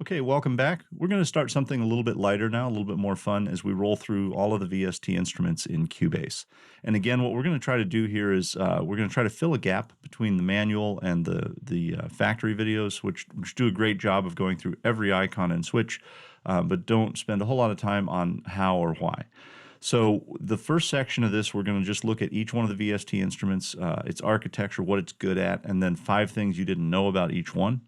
Okay, welcome back. We're going to start something a little bit lighter now, a little bit more fun as we roll through all of the VST instruments in Cubase. And again, what we're going to try to do here is we're going to try to fill a gap between the manual and the factory videos, which do a great job of going through every icon and switch, but don't spend a whole lot of time on how or why. So the first section of this, we're going to just look at each one of the VST instruments, its architecture, what it's good at, and then 5 things you didn't know about each one.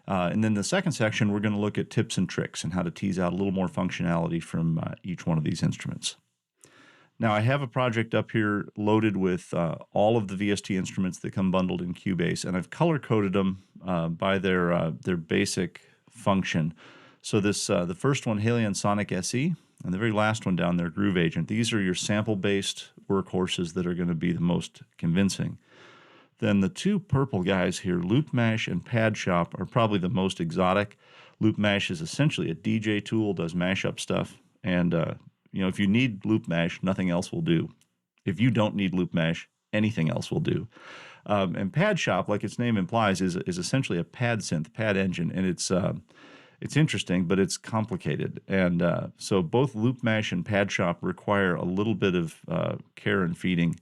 And then the second section, we're going to look at tips and tricks and how to tease out a little more functionality from each one of these instruments. Now, I have a project up here loaded with all of the VST instruments that come bundled in Cubase, and I've color-coded them by their basic function. So this the first one, Halion Sonic SE, and the very last one down there, Groove Agent. These are your sample-based workhorses that are going to be the most convincing. Then the 2 purple guys here, Loop Mash and Pad Shop, are probably the most exotic. Loop Mash is essentially a DJ tool, does mashup stuff, and if you need Loop Mash, nothing else will do. If you don't need Loop Mash, anything else will do. And Pad Shop, like its name implies, is essentially a pad synth, pad engine, and it's interesting, but it's complicated. And so both Loop Mash and Pad Shop require a little bit of care and feeding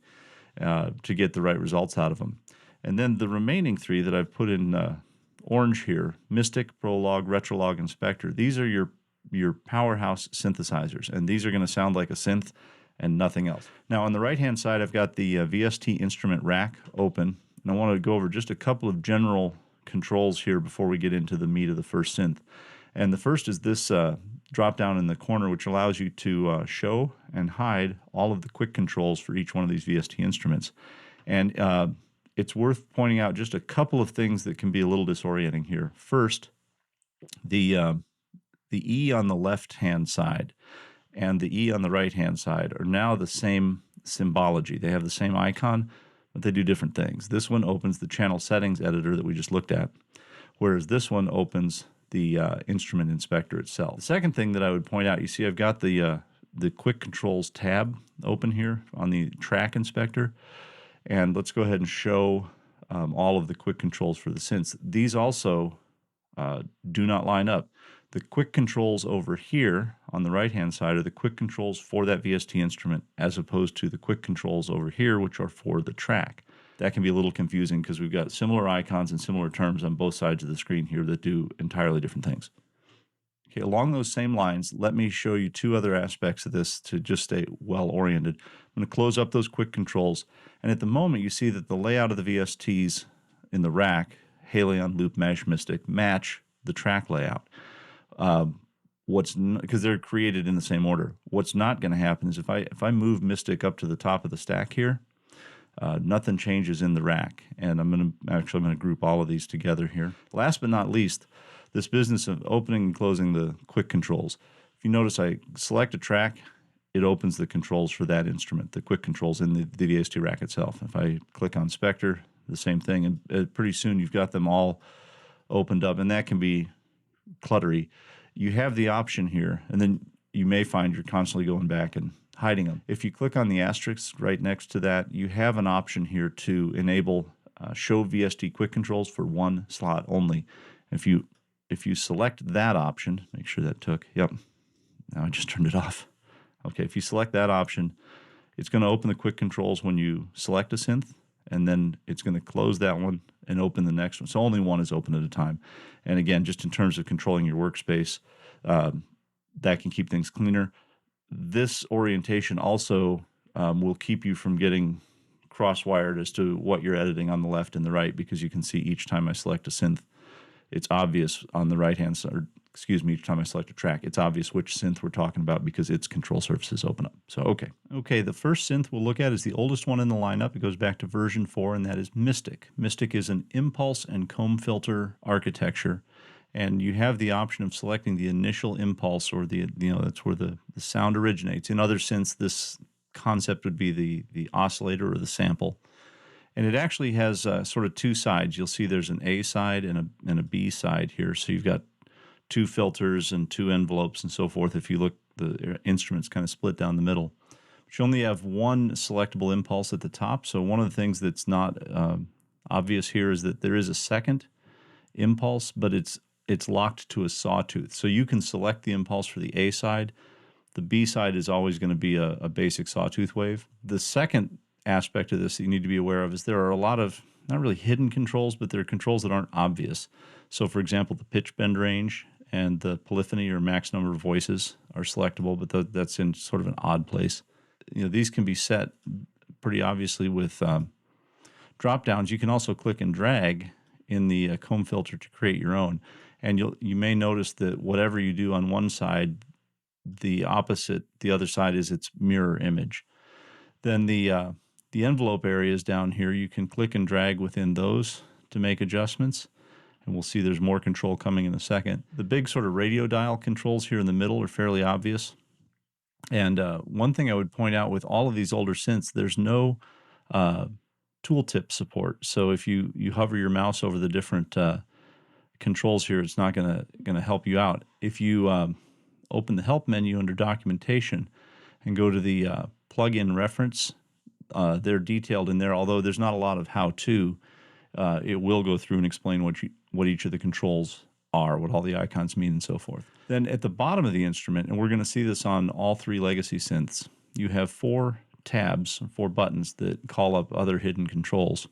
to get the right results out of them. And then the remaining 3 that I've put in orange here, Mystic, Prologue, Retrologue, and Spectre, these are your powerhouse synthesizers, and these are going to sound like a synth and nothing else. Now on the right-hand side, I've got the VST instrument rack open, and I want to go over just a couple of general controls here before we get into the meat of the first synth. And the first is this drop down in the corner, which allows you to show and hide all of the quick controls for each one of these VST instruments. And it's worth pointing out just a couple of things that can be a little disorienting here. First, the E on the left-hand side and the E on the right-hand side are now the same symbology. They have the same icon, but they do different things. This one opens the channel settings editor that we just looked at, whereas this one opens the instrument inspector itself. The second thing that I would point out, you see I've got the quick controls tab open here on the track inspector, and let's go ahead and show all of the quick controls for the synths. These also do not line up. The quick controls over here on the right-hand side are the quick controls for that VST instrument, as opposed to the quick controls over here, which are for the track. That can be a little confusing because we've got similar icons and similar terms on both sides of the screen here that do entirely different things. Okay, along those same lines, let me show you 2 other aspects of this to just stay well-oriented. I'm going to close up those quick controls, and at the moment you see that the layout of the VSTs in the rack, Halion, Loop Mash, Mystic, match the track layout. Because they're created in the same order. What's not going to happen is if I move Mystic up to the top of the stack here, nothing changes in the rack, and I'm going to group all of these together here. Last but not least, this business of opening and closing the quick controls. If you notice, I select a track, it opens the controls for that instrument, the quick controls in the VST rack itself. If I click on Spectre, the same thing, and pretty soon you've got them all opened up, and that can be cluttery. You have the option here, and then you may find you're constantly going back and hiding them. If you click on the asterisk right next to that, you have an option here to enable show VST quick controls for 1 slot only. If you select that option, make sure that took, yep, now I just turned it off. Okay, if you select that option, it's going to open the quick controls when you select a synth, and then it's going to close that one and open the next one. So only one is open at a time. And again, just in terms of controlling your workspace, that can keep things cleaner. This orientation also will keep you from getting cross-wired as to what you're editing on the left and the right, because you can see each time I select a synth, it's obvious on the right-hand side, or excuse me, each time I select a track, it's obvious which synth we're talking about because its control surfaces open up. So, okay, the first synth we'll look at is the oldest one in the lineup. It goes back to version 4, and that is Mystic. Mystic is an impulse and comb filter architecture, and you have the option of selecting the initial impulse, or that's where the sound originates. In other synths, this concept would be the oscillator or the sample. And it actually has sort of 2 sides. You'll see there's an A side and a B side here. So you've got 2 filters and 2 envelopes and so forth. If you look, the instrument's kind of split down the middle. But you only have 1 selectable impulse at the top. So one of the things that's not obvious here is that there is a second impulse, but it's it's locked to a sawtooth. So you can select the impulse for the A side. The B side is always going to be a basic sawtooth wave. The second aspect of this that you need to be aware of is there are a lot of, not really hidden controls, but there are controls that aren't obvious. So for example, the pitch bend range and the polyphony or max number of voices are selectable, but that's in sort of an odd place. These can be set pretty obviously with drop downs. You can also click and drag in the comb filter to create your own. And you may notice that whatever you do on one side, the other side is its mirror image. Then the envelope areas down here, you can click and drag within those to make adjustments. And we'll see there's more control coming in a second. The big sort of radio dial controls here in the middle are fairly obvious. And one thing I would point out with all of these older synths, there's no tooltip support. So if you hover your mouse over the different controls here, it's not going to help you out. If you open the help menu under documentation and go to the plugin reference, they're detailed in there. Although there's not a lot of how-to, it will go through and explain what each of the controls are, what all the icons mean, and so forth. Then at the bottom of the instrument, and we're going to see this on all three legacy synths, you have 4 tabs, 4 buttons that call up other hidden controls.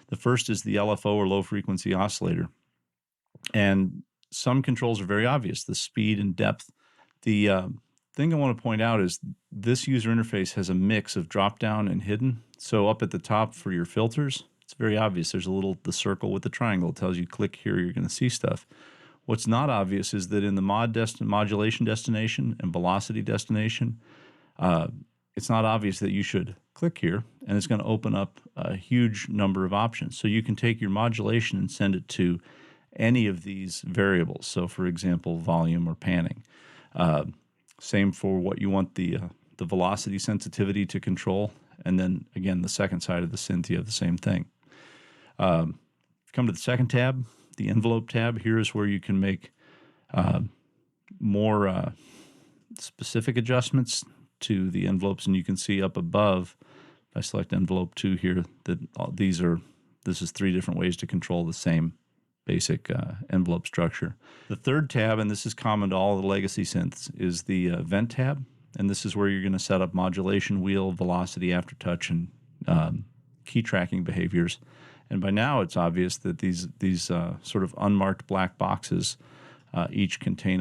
The first is the LFO or low frequency oscillator. And some controls are very obvious, the speed and depth. The thing I want to point out is this user interface has a mix of drop down and hidden. So up at the top for your filters, it's very obvious. There's the circle with the triangle. It tells you click here, you're going to see stuff. What's not obvious is that in the modulation destination and velocity destination, it's not obvious that you should click here, and it's going to open up a huge number of options. So you can take your modulation and send it to any of these variables. So for example, volume or panning. Same for what you want the velocity sensitivity to control. And then again, the second side of the synth, you have the same thing. If you come to the second tab, the envelope tab, here is where you can make more specific adjustments to the envelopes. And you can see up above, if I select envelope 2 here, that this is 3 different ways to control the same basic envelope structure. The third tab, and this is common to all the legacy synths, is the vent tab. And this is where you're going to set up modulation, wheel, velocity, aftertouch, and key tracking behaviors. And by now it's obvious that these sort of unmarked black boxes each contain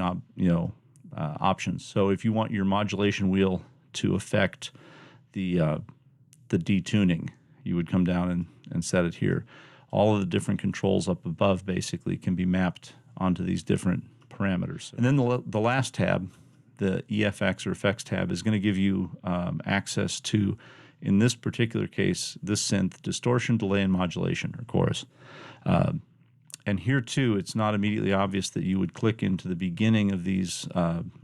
options. So if you want your modulation wheel to affect the detuning, you would come down and set it here. All of the different controls up above basically can be mapped onto these different parameters. And then the last tab, the EFX or effects tab, is going to give you access to, in this particular case, this synth, distortion, delay, and modulation, or chorus. And here too, it's not immediately obvious that you would click into the beginning of these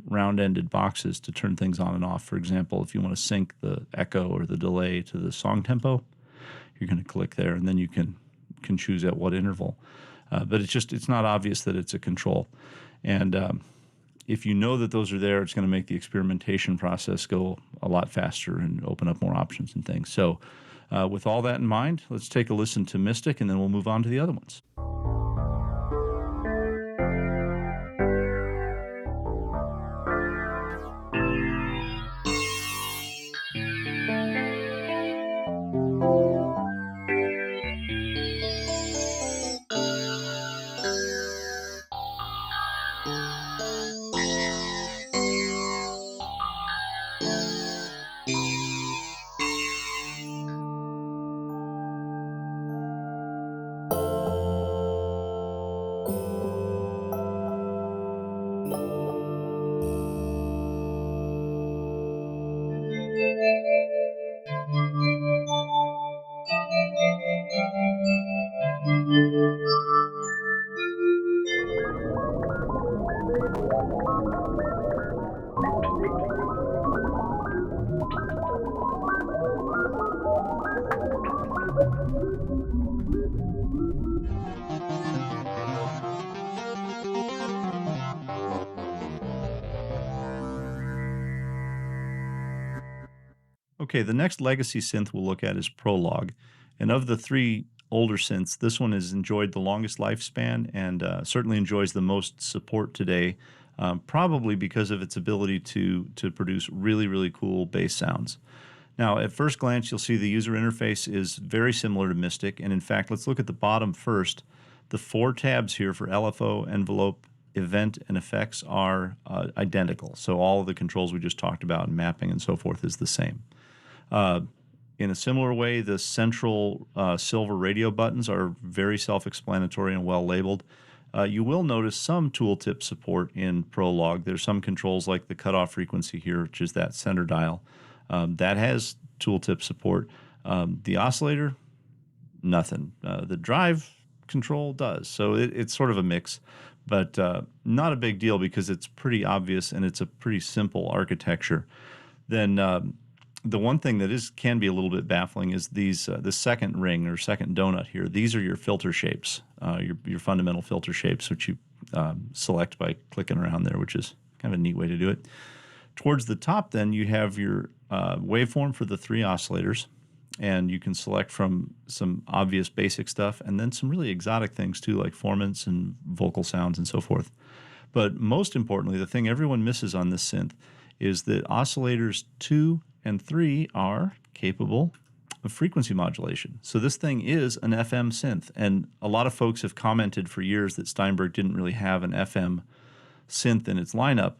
round-ended boxes to turn things on and off. For example, if you want to sync the echo or the delay to the song tempo, you're going to click there, and then you can choose at what interval. But it's not obvious that it's a control. And if you know that those are there, it's going to make the experimentation process go a lot faster and open up more options and things. So with all that in mind, let's take a listen to Mystic, and then we'll move on to the other ones. Okay, the next legacy synth we'll look at is Prologue. And of the 3 older synths, this one has enjoyed the longest lifespan and certainly enjoys the most support today, probably because of its ability to produce really, really cool bass sounds. Now, at first glance, you'll see the user interface is very similar to Mystic, and in fact, let's look at the bottom first. The 4 tabs here for LFO, envelope, event, and effects are identical. So all of the controls we just talked about, mapping and so forth, is the same. In a similar way, the central silver radio buttons are very self-explanatory and well labeled. You will notice some tooltip support in Prologue. There's some controls like the cutoff frequency here, which is that center dial. That has tooltip support. The oscillator, nothing. The drive control does. So it's sort of a mix, but not a big deal because it's pretty obvious and it's a pretty simple architecture. Then the one thing that can be a little bit baffling is the second ring or second donut here. These are your filter shapes, your fundamental filter shapes, which you select by clicking around there, which is kind of a neat way to do it. Towards the top, then, you have your waveform for the 3 oscillators, and you can select from some obvious basic stuff and then some really exotic things too, like formants and vocal sounds and so forth. But most importantly, the thing everyone misses on this synth is that oscillators 2 and 3 are capable of frequency modulation. So this thing is an FM synth, and a lot of folks have commented for years that Steinberg didn't really have an FM synth in its lineup.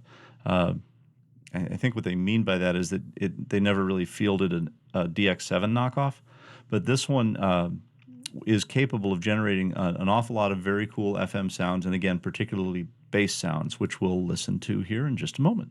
I think what they mean by that is that they never really fielded a DX7 knockoff, but this one is capable of generating an awful lot of very cool FM sounds, and again, particularly bass sounds, which we'll listen to here in just a moment.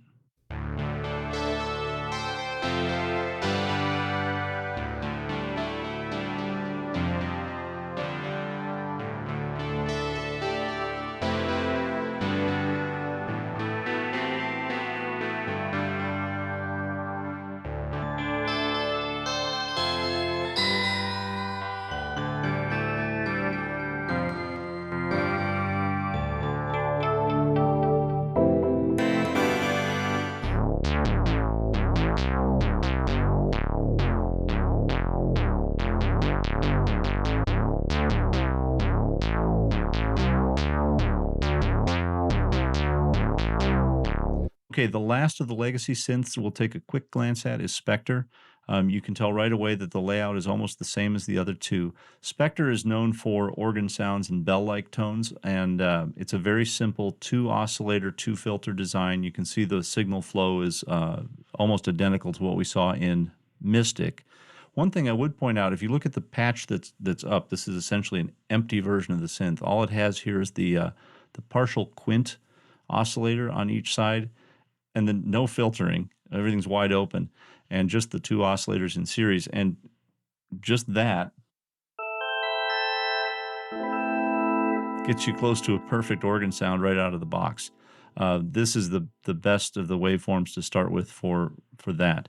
Okay, the last of the legacy synths we'll take a quick glance at is Spectre. You can tell right away that the layout is almost the same as the other two. Spectre is known for organ sounds and bell-like tones, and it's a very simple 2-oscillator, 2-filter design. You can see the signal flow is almost identical to what we saw in Mystic. One thing I would point out, if you look at the patch that's up, this is essentially an empty version of the synth. All it has here is the partial quint oscillator on each side, and then no filtering. Everything's wide open, and just the 2 oscillators in series, and just that gets you close to a perfect organ sound right out of the box. This is the best of the waveforms to start with for that.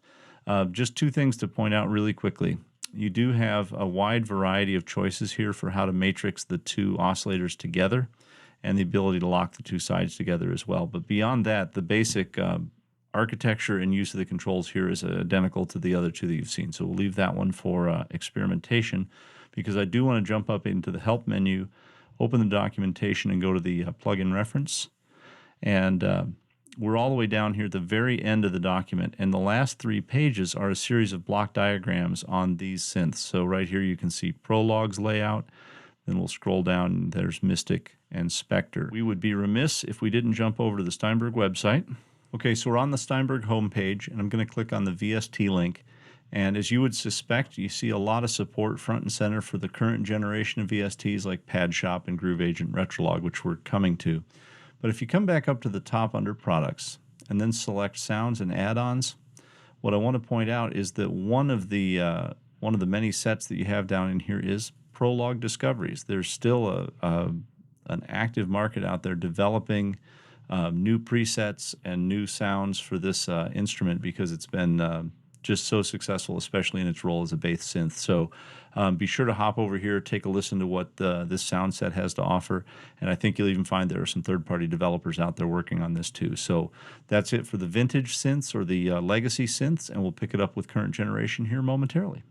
Just 2 things to point out really quickly. You do have a wide variety of choices here for how to matrix the 2 oscillators together, and the ability to lock the 2 sides together as well. But beyond that, the basic architecture and use of the controls here is identical to the other 2 that you've seen. So we'll leave that one for experimentation, because I do want to jump up into the Help menu, open the documentation, and go to the plugin reference. And we're all the way down here at the very end of the document, and the last 3 pages are a series of block diagrams on these synths. So right here you can see Prologue's layout. Then we'll scroll down, and there's Mystic and Spectre. We would be remiss if we didn't jump over to the Steinberg website. Okay, so we're on the Steinberg homepage, and I'm going to click on the VST link. And as you would suspect, you see a lot of support front and center for the current generation of VSTs like Pad Shop and Groove Agent Retrolog, which we're coming to. But if you come back up to the top under Products, and then select Sounds and Add-ons, what I want to point out is that one of the many sets that you have down in here is Prologue Discoveries. There's still an active market out there developing new presets and new sounds for this instrument, because it's been just so successful, especially in its role as a bass synth. So be sure to hop over here, take a listen to what this sound set has to offer, and I think you'll even find there are some third-party developers out there working on this too. So that's it for the vintage synths or the legacy synths, and we'll pick it up with current generation here momentarily.